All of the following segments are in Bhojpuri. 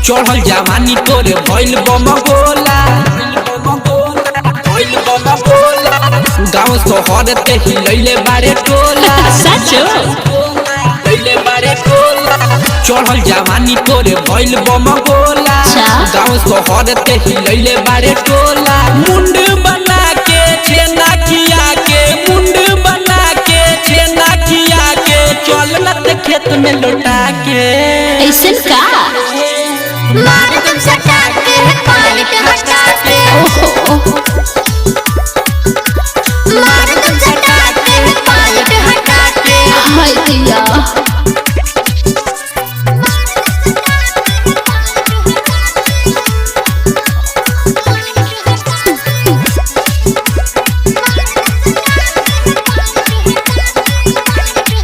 चढ़ल जवानी तोरे भइल बम गोला गाँव शहर ते हिलैले बारे टोला चढ़ल जवानी तोरे भइल बम गोला गाँव शहर ते हिलैले बारे टोला मुंड बना के छेना खिया के मुंड बना के छेना खिया के चल न खेत में लौटा के ऐसे का मार तुम सटा के पॉइंट हटा के मार तुम सटा के पॉइंट हटा के हाय दिया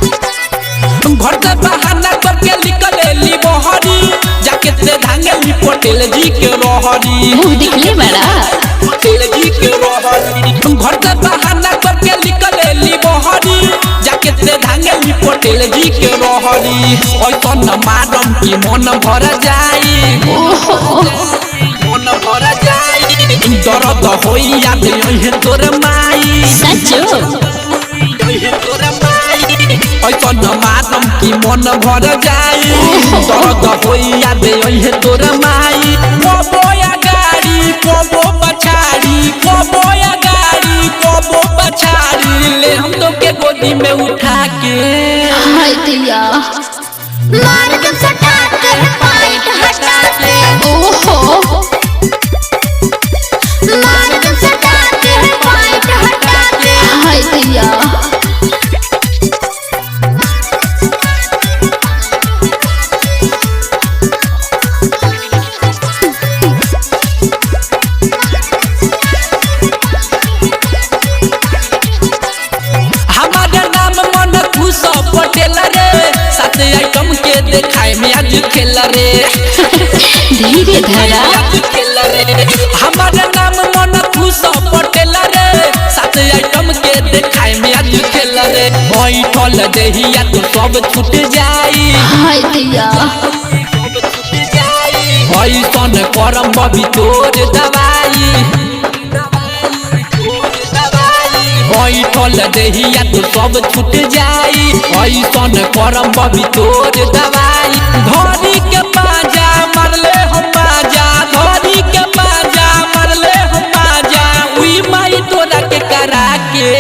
घर से बहाना करके निकलेली बहरी जाके से धांगेली पटेल जी के रहरी मुंह दिखले बड़ा पटेल जी के रहरी घर से बहाना करके निकलेली बहरी जाके से धांगेली पटेल जी के रहरी ऐसा न मारम की मन भर जाई मन भर जाई दर्द होई याद यही तोर माई सचो ऐसा न मातम की मन भर जाई दर्द होई याद यही तोर माई कबोया गाड़ी कबो पछाड़ी कबोया गाड़ी कबो पछाड़ी ले हम तो के गोदी में उठा के हाय दिया मार तुम सटा के पॉइंट हटा के मार तुम सटा के पॉइंट हटा के हाय दिया हमारे नाम मन खुश पटेल रे सात आइटम के देखाए में आज खेल रे धीरे धरा खेल रे हमारे नाम मन खुश पटेल रे सात आइटम के देखाए में आज खेल रे बैठल देहिया तो सब छूट जाई हाय दिया ऐसन करम बबी तोर दवाई बैठल देहिया तो सब छूट जाई ऐसन करम बबी तोर दवाई धरी के पाजा मरले हम बाजा धरी के पाजा मरले हम बाजा उई माई तोरा के करा के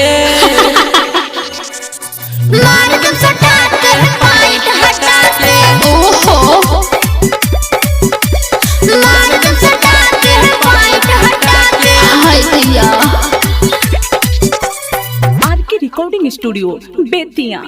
मार तुम सटा के पॉइंट हटा के मार तुम सटा के पॉइंट हटा के हाय दिया आर के रिकॉर्डिंग स्टूडियो बेतिया।